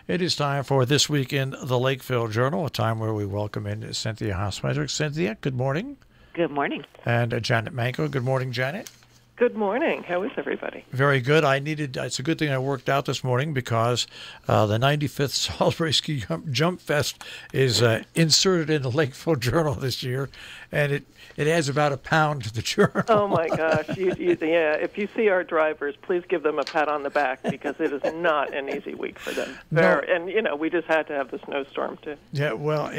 It is time for This Week in the Lakeville Journal, a time where we welcome in Cynthia Hausmeyer. Cynthia, good morning. Good morning. And Janet Manko. Good morning, Janet. Good morning. How is everybody? Very good. It's a good thing I worked out this morning because the 95th Salisbury Ski Jump Fest is inserted in the Lakeville Journal this year, and it adds about a pound to the journal. Oh, my gosh. Yeah, if you see our drivers, please give them a pat on the back because it is not an easy week for them. No. And, we just had to have the snowstorm, too. Yeah, well,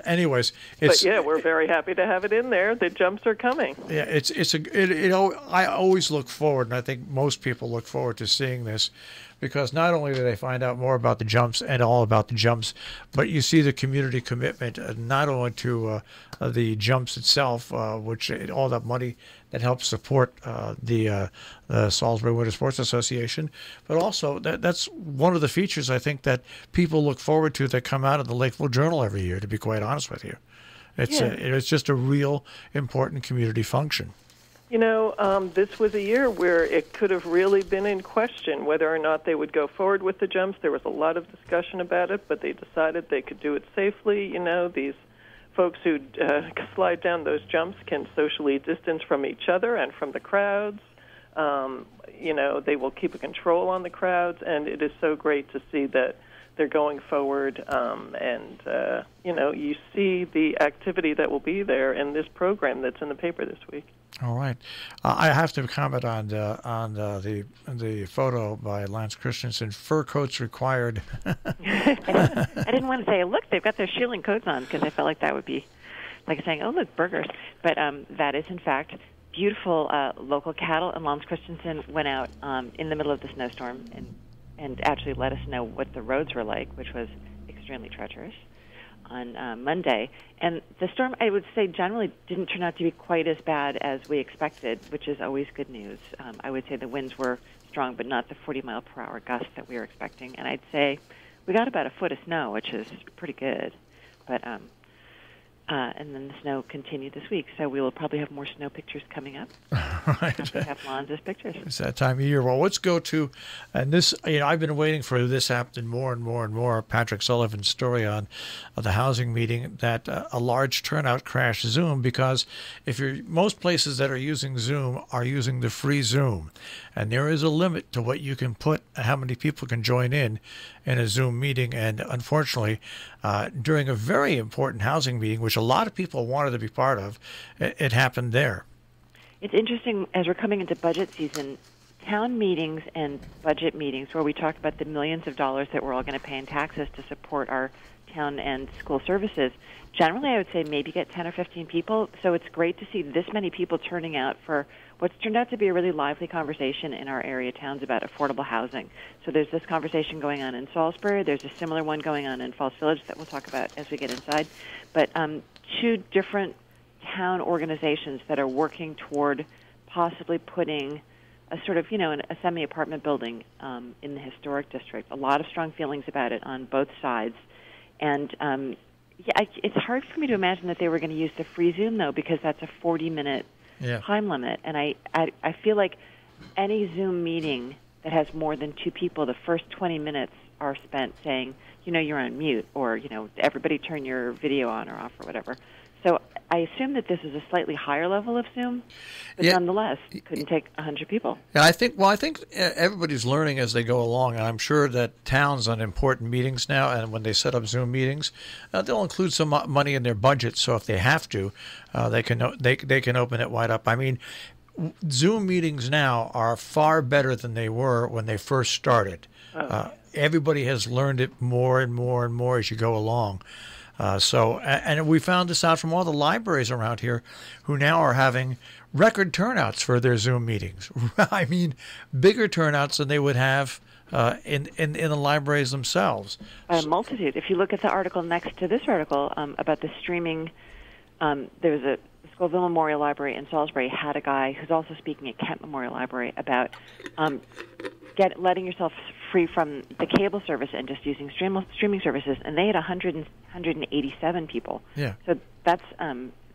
anyways. But, yeah, we're very happy to have it in there. The jumps are coming. Yeah, I always look forward, and I think most people look forward to seeing this, because not only do they find out more about the jumps and all about the jumps, but you see the community commitment not only to the jumps itself, which all that money that helps support the Salisbury Winter Sports Association, but also that's one of the features I think that people look forward to that come out of the Lakeville Journal every year, to be quite honest with you. It's just a real important community function. This was a year where it could have really been in question whether or not they would go forward with the jumps. There was a lot of discussion about it, but they decided they could do it safely. These folks who slide down those jumps can socially distance from each other and from the crowds. They will keep a control on the crowds, and it is so great to see that they're going forward. You see the activity that will be there in this program that's in the paper this week. All right, I have to comment on the photo by Lance Christensen. Fur coats required. I didn't want to say, look, they've got their shielding coats on, because I felt like that would be like saying, oh, look, burgers. But that is, in fact, beautiful local cattle. And Lance Christensen went out in the middle of the snowstorm and actually let us know what the roads were like, which was extremely treacherous, on Monday. And the storm, I would say, generally didn't turn out to be quite as bad as we expected, which is always good news. I would say the winds were strong, but not the 40-mile-per-hour gusts that we were expecting. And I'd say we got about a foot of snow, which is pretty good. But and then the snow continued this week, so we will probably have more snow pictures coming up. Right. We have Lonza's pictures. It's that time of year. Well, let's go to, and this, I've been waiting for this happening more and more and more. Patrick Sullivan's story on the housing meeting that a large turnout crashed Zoom, because most places that are using Zoom are using the free Zoom, and there is a limit to what you can put, how many people can join in a Zoom meeting. And unfortunately, during a very important housing meeting, which a lot of people wanted to be part of, it happened there. It's interesting, as we're coming into budget season, town meetings and budget meetings where we talk about the millions of dollars that we're all going to pay in taxes to support our town and school services, generally I would say maybe get 10 or 15 people. So it's great to see this many people turning out for what's turned out to be a really lively conversation in our area towns about affordable housing. So there's this conversation going on in Salisbury. There's a similar one going on in Falls Village that we'll talk about as we get inside. But two different town organizations that are working toward possibly putting a sort of, a semi-apartment building in the historic district. A lot of strong feelings about it on both sides. And it's hard for me to imagine that they were going to use the free Zoom, though, because that's a 40-minute time limit. And I feel like any Zoom meeting that has more than two people, the first 20 minutes are spent saying, you're on mute, or, everybody turn your video on or off or whatever. So I assume that this is a slightly higher level of Zoom, but nonetheless, it couldn't take 100 people. And I think everybody's learning as they go along, and I'm sure that towns on important meetings now, and when they set up Zoom meetings, they'll include some money in their budget. So if they have to, they can open it wide up. I mean, Zoom meetings now are far better than they were when they first started. Everybody has learned it more and more and more as you go along. And we found this out from all the libraries around here, who now are having record turnouts for their Zoom meetings. I mean, bigger turnouts than they would have in the libraries themselves. A multitude. If you look at the article next to this article about the streaming, there was a Scoville Memorial Library in Salisbury had a guy who's also speaking at Kent Memorial Library about letting yourself free from the cable service and just using streaming services, and they had 187 people. Yeah. So that's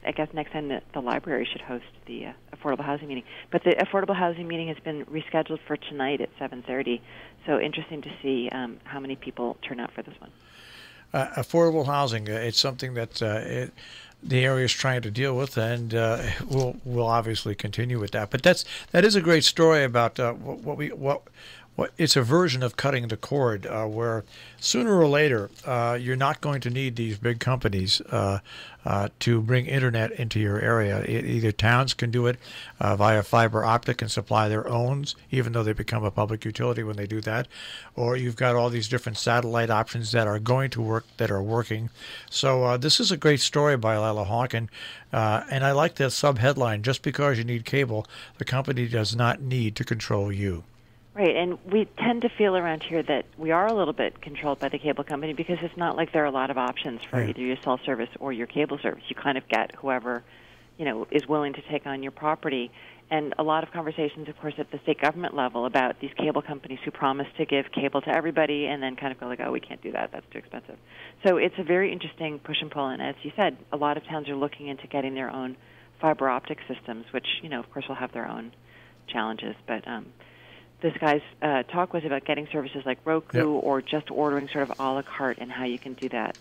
I guess next time the library should host the affordable housing meeting. But the affordable housing meeting has been rescheduled for tonight at 7:30. So interesting to see how many people turn out for this one. Affordable housing, it's something that the area is trying to deal with, and we'll obviously continue with that. But that is a great story about what it's a version of cutting the cord, where sooner or later you're not going to need these big companies to bring internet into your area. Either towns can do it via fiber optic and supply their own, even though they become a public utility when they do that, or you've got all these different satellite options that are going to work, that are working. So this is a great story by Lila Hawken, and I like the sub-headline, just because you need cable, the company does not need to control you. Right, and we tend to feel around here that we are a little bit controlled by the cable company because it's not like there are a lot of options for either your cell service or your cable service. You kind of get whoever, is willing to take on your property. And a lot of conversations, of course, at the state government level about these cable companies who promise to give cable to everybody and then kind of go like, oh, we can't do that. That's too expensive. So it's a very interesting push and pull. And as you said, a lot of towns are looking into getting their own fiber optic systems, which, of course, will have their own challenges. But this guy's talk was about getting services like Roku or just ordering sort of a la carte and how you can do that.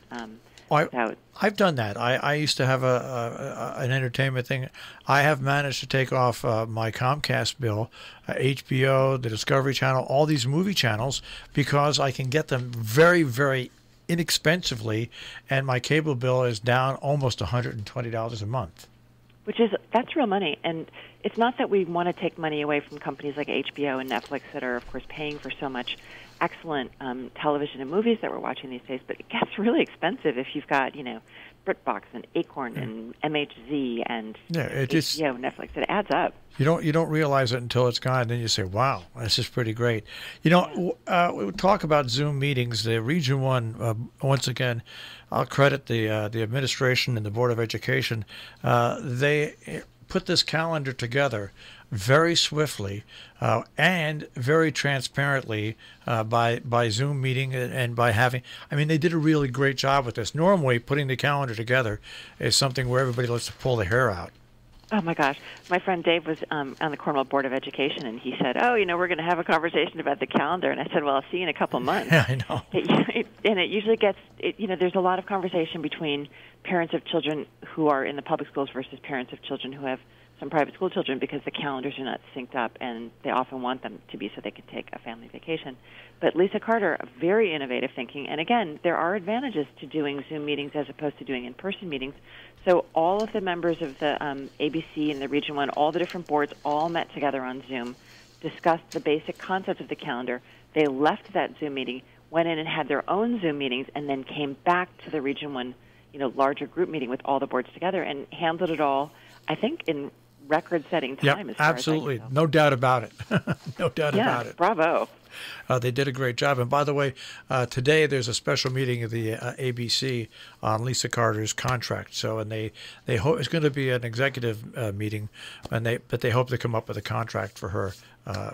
I've done that. I used to have an entertainment thing. I have managed to take off my Comcast bill, HBO, the Discovery Channel, all these movie channels, because I can get them very, very inexpensively, and my cable bill is down almost $120 a month. That's real money. And it's not that we want to take money away from companies like HBO and Netflix that are, of course, paying for so much excellent television and movies that we're watching these days, but it gets really expensive if you've got, BritBox and Acorn and MHZ and HBO, Netflix. It adds up. You don't realize it until it's gone. Then you say, "Wow, this is pretty great." We talk about Zoom meetings. The Region 1, once again, I'll credit the administration and the Board of Education. They put this calendar together very swiftly and very transparently by Zoom meeting and by having. I mean, they did a really great job with this. Normally, putting the calendar together is something where everybody likes to pull the hair out. Oh, my gosh. My friend Dave was on the Cornwall Board of Education, and he said, we're going to have a conversation about the calendar. And I said, well, I'll see you in a couple months. Yeah, I know. And it usually gets, there's a lot of conversation between parents of children who are in the public schools versus parents of children who have some private school children because the calendars are not synced up, and they often want them to be so they can take a family vacation. But Lisa Carter, very innovative thinking, and again, there are advantages to doing Zoom meetings as opposed to doing in-person meetings. So all of the members of the ABC and the Region 1, all the different boards, all met together on Zoom, discussed the basic concepts of the calendar. They left that Zoom meeting, went in and had their own Zoom meetings, and then came back to the Region 1, larger group meeting with all the boards together and handled it all, I think, in record-setting time. Yeah, absolutely. No doubt about it. No doubt about it. Bravo. They did a great job. And by the way, today there's a special meeting of the ABC on Lisa Carter's contract. So, and they hope it's going to be an executive meeting, but they hope to come up with a contract for her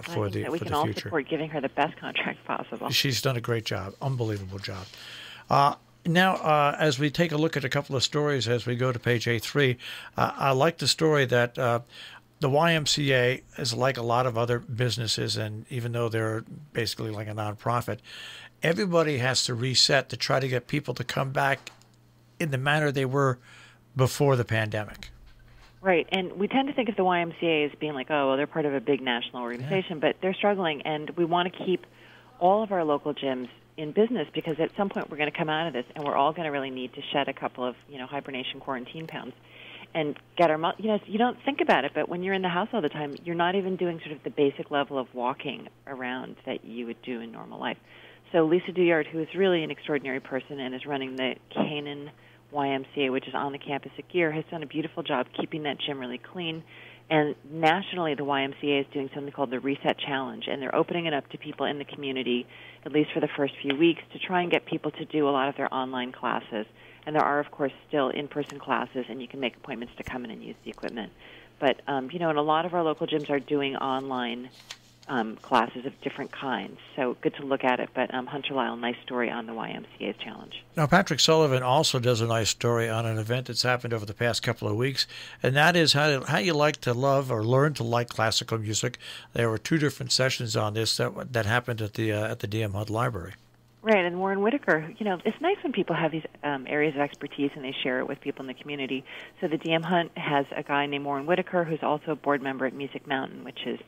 for the future. We can all support giving her the best contract possible. She's done a great job, unbelievable job. Now, as we take a look at a couple of stories as we go to page A3, I like the story that the YMCA is like a lot of other businesses, and even though they're basically like a nonprofit, everybody has to reset to try to get people to come back in the manner they were before the pandemic. Right, and we tend to think of the YMCA as being like, they're part of a big national organization, but they're struggling, and we want to keep all of our local gyms in business because at some point we're going to come out of this and we're all going to really need to shed a couple of, hibernation quarantine pounds and get our, you don't think about it, but when you're in the house all the time, you're not even doing sort of the basic level of walking around that you would do in normal life. So Lisa Duyard, who is really an extraordinary person and is running the Canaan YMCA, which is on the campus at Gear, has done a beautiful job keeping that gym really clean. And nationally, the YMCA is doing something called the Reset Challenge, and they're opening it up to people in the community, at least for the first few weeks, to try and get people to do a lot of their online classes. And there are, of course, still in-person classes, and you can make appointments to come in and use the equipment. But, and a lot of our local gyms are doing online classes of different kinds. So good to look at it. But Hunter Lyle, nice story on the YMCA's challenge. Now, Patrick Sullivan also does a nice story on an event that's happened over the past couple of weeks, and that is how you like to love or learn to like classical music. There were 2 different sessions on this that happened at the DM Hunt Library. Right, and Warren Whitaker, it's nice when people have these areas of expertise and they share it with people in the community. So the DM Hunt has a guy named Warren Whitaker who's also a board member at Music Mountain, which is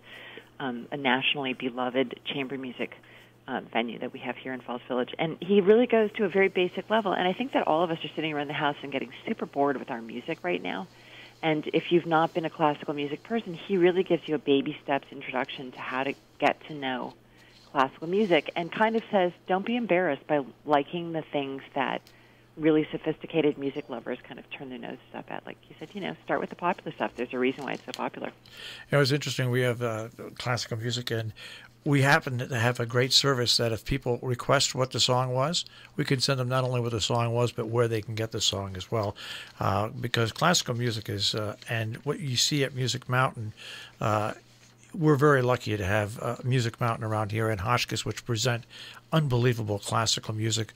a nationally beloved chamber music venue that we have here in Falls Village. And he really goes to a very basic level. And I think that all of us are sitting around the house and getting super bored with our music right now. And if you've not been a classical music person, he really gives you a baby steps introduction to how to get to know classical music, and kind of says, don't be embarrassed by liking the things that really sophisticated music lovers kind of turn their noses up at. Like you said, start with the popular stuff. There's a reason why it's so popular. It was interesting. We have classical music, and we happen to have a great service that if people request what the song was, we can send them not only what the song was, but where they can get the song as well. Because classical music is, and what you see at Music Mountain, we're very lucky to have Music Mountain around here and Hotchkiss, which present unbelievable classical music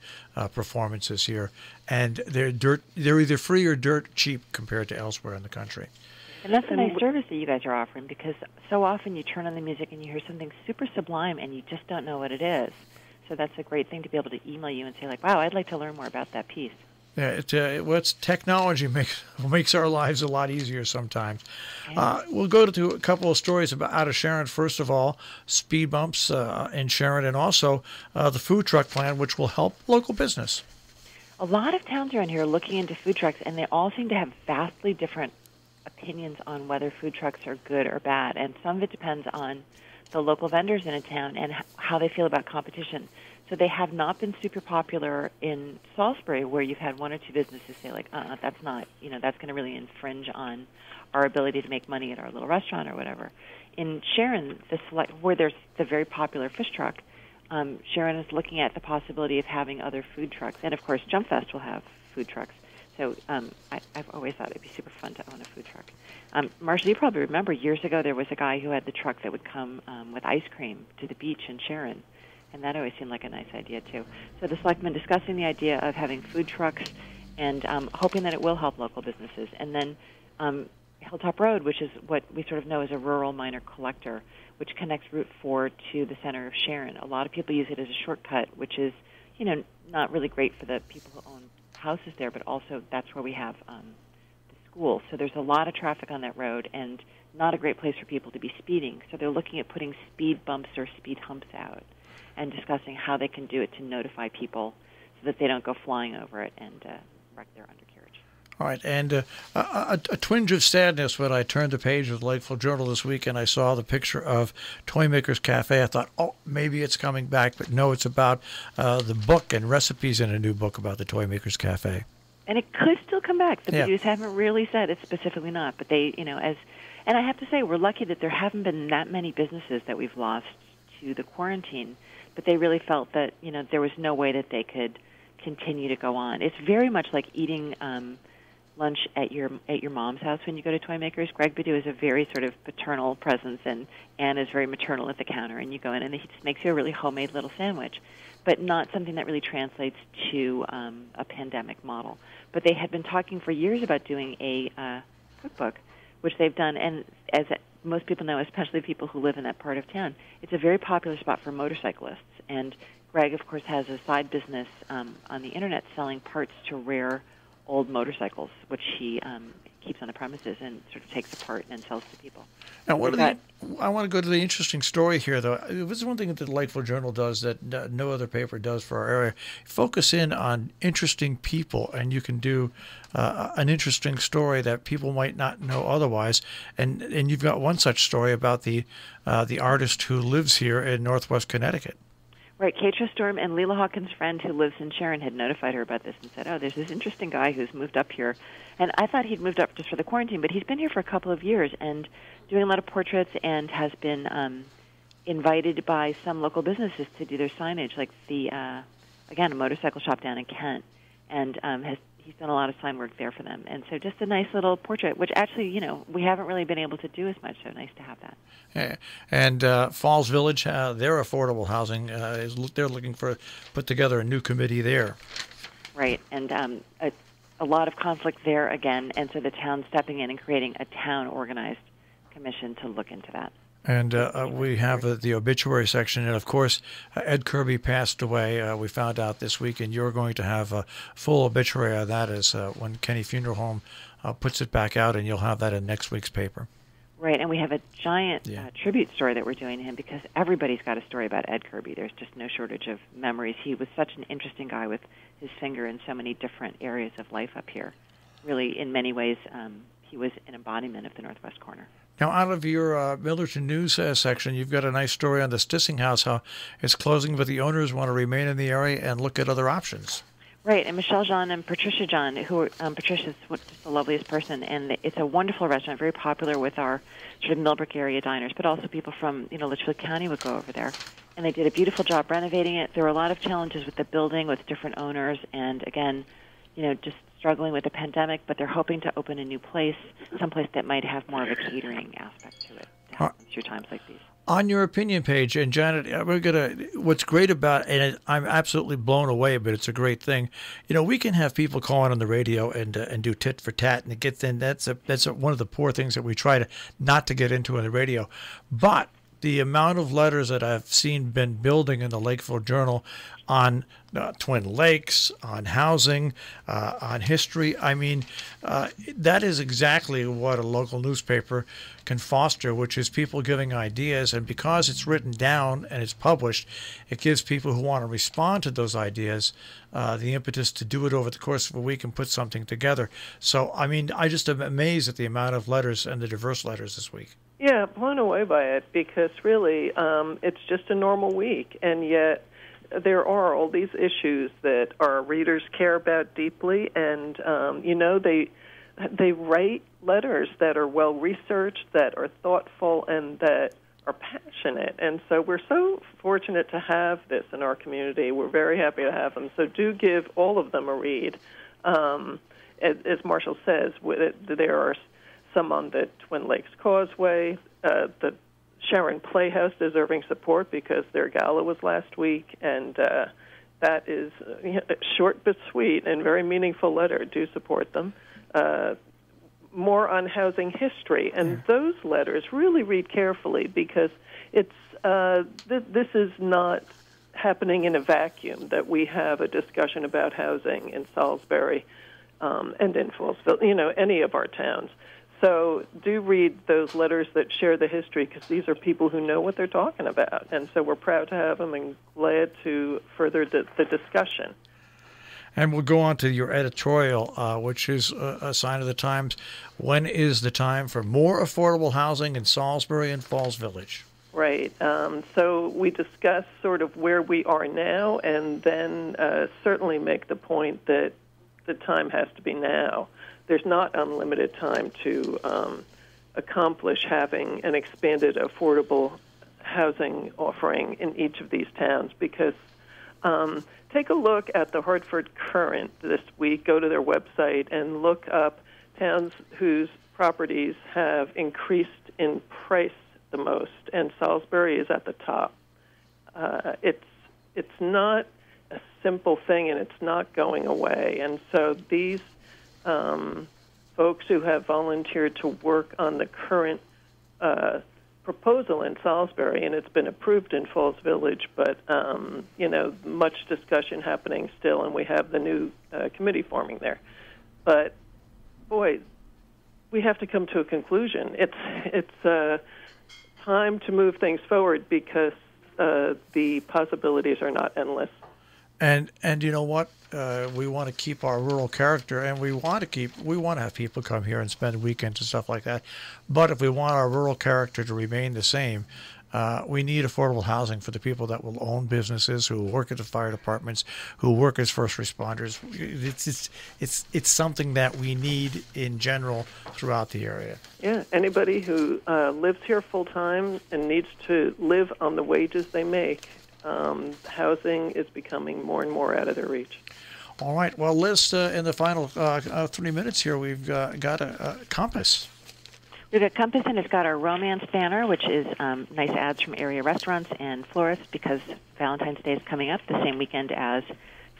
performances here. And they're either free or dirt cheap compared to elsewhere in the country. And that's a nice service that you guys are offering, because so often you turn on the music and you hear something super sublime and you just don't know what it is. So that's a great thing to be able to email you and say, like, wow, I'd like to learn more about that piece. Yeah, it's technology makes our lives a lot easier sometimes. We'll go to a couple of stories out of Sharon. First of all, speed bumps in Sharon, and also the food truck plan, which will help local business. A lot of towns around here are looking into food trucks, and they all seem to have vastly different opinions on whether food trucks are good or bad. And some of it depends on the local vendors in a town and how they feel about competition. So they have not been super popular in Salisbury, where you've had 1 or 2 businesses say, like, that's not, that's going to really infringe on our ability to make money at our little restaurant or whatever. In Sharon, where there's the very popular fish truck, Sharon is looking at the possibility of having other food trucks. And, of course, Jump Fest will have food trucks. So I've always thought it'd be super fun to own a food truck. Marshall, you probably remember years ago there was a guy who had the truck that would come with ice cream to the beach in Sharon. And that always seemed like a nice idea, too. So the selectmen discussing the idea of having food trucks and hoping that it will help local businesses. And then Hilltop Road, which is what we sort of know as a rural minor collector, which connects Route 4 to the center of Sharon. A lot of people use it as a shortcut, which is, not really great for the people who own houses there, but also that's where we have the school. So there's a lot of traffic on that road and not a great place for people to be speeding. So they're looking at putting speed bumps or speed humps out and discussing how they can do it to notify people so that they don't go flying over it and wreck their undercarriage. All right, and a twinge of sadness when I turned the page of the Lakeville Journal this week and I saw the picture of Toymakers Cafe. I thought, maybe it's coming back, but no, it's about the book and recipes in a new book about the Toymakers Cafe. And it could still come back. The producers haven't really said it's specifically not, but they, and I have to say, we're lucky that there haven't been that many businesses that we've lost to the quarantine, but they really felt that, there was no way that they could continue to go on. It's very much like eating lunch at your mom's house when you go to Toymakers. Greg Badu is a very sort of paternal presence, and Anne is very maternal at the counter, and you go in and he just makes you a really homemade little sandwich, but not something that really translates to a pandemic model. But they had been talking for years about doing a cookbook, which they've done, and as most people know, especially people who live in that part of town, it's a very popular spot for motorcyclists. And Greg, of course, has a side business on the Internet selling parts to rare old motorcycles, which he keeps on the premises and sort of takes apart and sells to people. Now, I want to go to the interesting story here, though. This is one thing that the Lakeville Journal does that no other paper does for our area. Focus in on interesting people, and you can do an interesting story that people might not know otherwise. And you've got one such story about the artist who lives here in Northwest Connecticut. Right, Keitra Storm and Leela Hawkins' friend who lives in Sharon had notified her about this and said, there's this interesting guy who's moved up here. And I thought he'd moved up just for the quarantine, but he's been here for a couple of years and doing a lot of portraits and has been invited by some local businesses to do their signage, like a motorcycle shop down in Kent. And he's done a lot of sign work there for them. And so just a nice little portrait, which actually, we haven't really been able to do as much, so nice to have that. And Falls Village, their affordable housing, they're looking for put together a new committee there. Right, and a lot of conflict there again, and so the town stepping in and creating a town-organized commission to look into that. And we have the obituary section, and of course, Ed Kirby passed away. We found out this week, and you're going to have a full obituary of that as when Kenny Funeral Home puts it back out, and you'll have that in next week's paper. Right, and we have a giant tribute story that we're doing to him because everybody's got a story about Ed Kirby. There's just no shortage of memories. He was such an interesting guy with his finger in so many different areas of life up here. Really, in many ways, he was an embodiment of the Northwest Corner. Now, out of your Millerton News section, you've got a nice story on the Stissing House, how it's closing, but the owners want to remain in the area and look at other options. Right, and Michelle John and Patricia John, Patricia's just the loveliest person, and it's a wonderful restaurant, very popular with our sort of Millbrook area diners, but also people from, Litchfield County would go over there. And they did a beautiful job renovating it. There were a lot of challenges with the building, with different owners, and again, just struggling with the pandemic, but they're hoping to open a new place, someplace that might have more of a catering aspect to it to help them through times like these. On your opinion page, and Janet, what's great about, and I'm absolutely blown away, but it's a great thing. We can have people call on the radio and do tit for tat, and it gets in. That's one of the poor things that we try to not to get into on the radio. But the amount of letters that I've seen been building in the Lakeville Journal on Twin Lakes, on housing, on history. I mean, that is exactly what a local newspaper can foster, which is people giving ideas. And because it's written down and it's published, it gives people who want to respond to those ideas the impetus to do it over the course of a week and put something together. So, I mean, I just am amazed at the amount of letters and the diverse letters this week. Yeah, blown away by it because really it's just a normal week, and yet there are all these issues that our readers care about deeply, and they write letters that are well researched, that are thoughtful, and that are passionate. And so we're so fortunate to have this in our community. We're very happy to have them. So do give all of them a read. As Marshall says, there are some on the Twin Lakes Causeway, the Sharon Playhouse deserving support because their gala was last week, and that is a short but sweet and very meaningful letter. Do support them. More on housing history, and those letters really read carefully because it's this is not happening in a vacuum, that we have a discussion about housing in Salisbury and in Fallsville, any of our towns. So do read those letters that share the history because these are people who know what they're talking about. And so we're proud to have them and glad to further the discussion. And we'll go on to your editorial, which is a sign of the times. When is the time for more affordable housing in Salisbury and Falls Village? Right. So we discuss sort of where we are now and then certainly make the point that the time has to be now. There's not unlimited time to accomplish having an expanded affordable housing offering in each of these towns because take a look at the Hartford Courant this week. Go to their website and look up towns whose properties have increased in price the most, and Salisbury is at the top. It's not a simple thing, and it's not going away. And so these folks who have volunteered to work on the current proposal in Salisbury, and it's been approved in Falls Village, but, much discussion happening still, and we have the new committee forming there. But, boy, we have to come to a conclusion. It's time to move things forward because the possibilities are not endless. And you know what? We want to keep our rural character, and we want to have people come here and spend weekends and stuff like that. But if we want our rural character to remain the same, we need affordable housing for the people that will own businesses, who work at the fire departments, who work as first responders. It's something that we need in general throughout the area. Yeah, anybody who lives here full time and needs to live on the wages they make. Housing is becoming more and more out of their reach. All right. Well, Liz, in the final 3 minutes here, we've got a compass. We've got Compass, and it's got our romance banner, which is nice ads from area restaurants and florists because Valentine's Day is coming up the same weekend as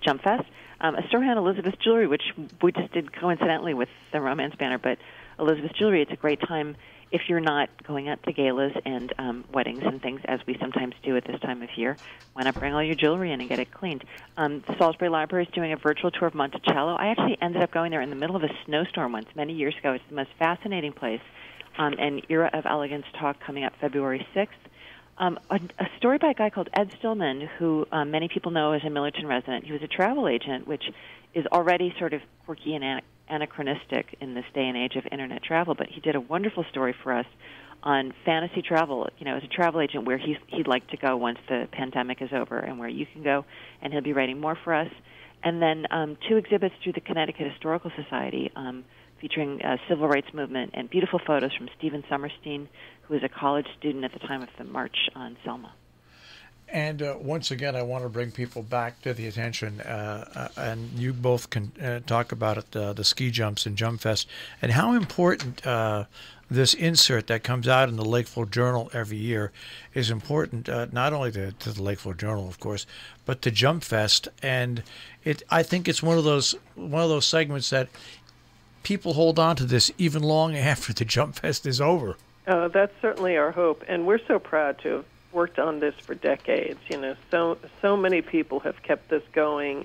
Jump Fest. A store on Elizabeth Jewelry, which we just did coincidentally with the romance banner, but Elizabeth Jewelry, it's a great time if you're not going out to galas and weddings and things, as we sometimes do at this time of year. Why not bring all your jewelry in and get it cleaned? The Salisbury Library is doing a virtual tour of Monticello. I actually ended up going there in the middle of a snowstorm once many years ago. It's the most fascinating place. An Era of Elegance talk coming up February 6th. A story by a guy called Ed Stillman, who many people know as a Millerton resident. He was a travel agent, which is already sort of quirky and anachronistic in this day and age of Internet travel, but he did a wonderful story for us on fantasy travel, as a travel agent, where he'd like to go once the pandemic is over and where you can go, and he'll be writing more for us. And then 2 exhibits through the Connecticut Historical Society, featuring civil rights movement and beautiful photos from Stephen Summerstein, who was a college student at the time of the March on Selma. And once again, I want to bring people back to the attention, and you both can talk about it, the ski jumps and Jump Fest, and how important this insert that comes out in the Lakeville Journal every year is important, not only to the Lakeville Journal, of course, but to Jump Fest. And I think it's one of those segments that people hold on to this even long after the Jump Fest is over. That's certainly our hope, and we're so proud to have worked on this for decades. So many people have kept this going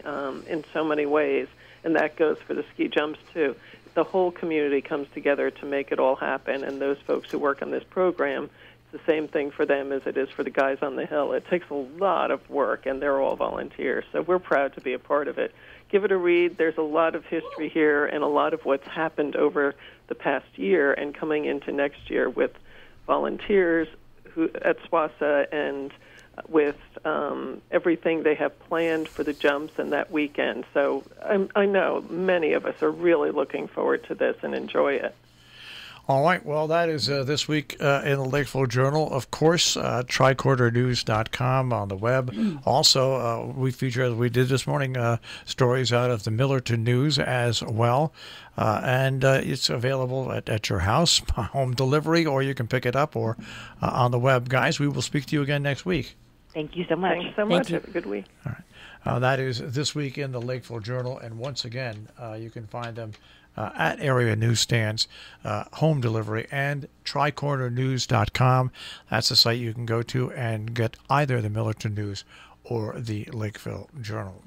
in so many ways, and that goes for the ski jumps too. The whole community comes together to make it all happen, and those folks who work on this program, it's the same thing for them as it is for the guys on the hill. It takes a lot of work, and they're all volunteers, so we're proud to be a part of it. Give it a read. There's a lot of history here and a lot of what's happened over the past year and coming into next year with volunteers at SWASA and with everything they have planned for the jumps and that weekend. So I know many of us are really looking forward to this and enjoy it. All right. Well, that is this week in the Lakeville Journal. Of course, tricordernews.com on the web. Also, we feature, as we did this morning, stories out of the Millerton News as well. And it's available at your house, home delivery, or you can pick it up or on the web. Guys, we will speak to you again next week. Thank you so much. Thanks so much. Have a good week. All right. That is this week in the Lakeville Journal. And once again, you can find them at area newsstands, home delivery, and tricordernews.com. That's the site you can go to and get either the Millerton News or the Lakeville Journal.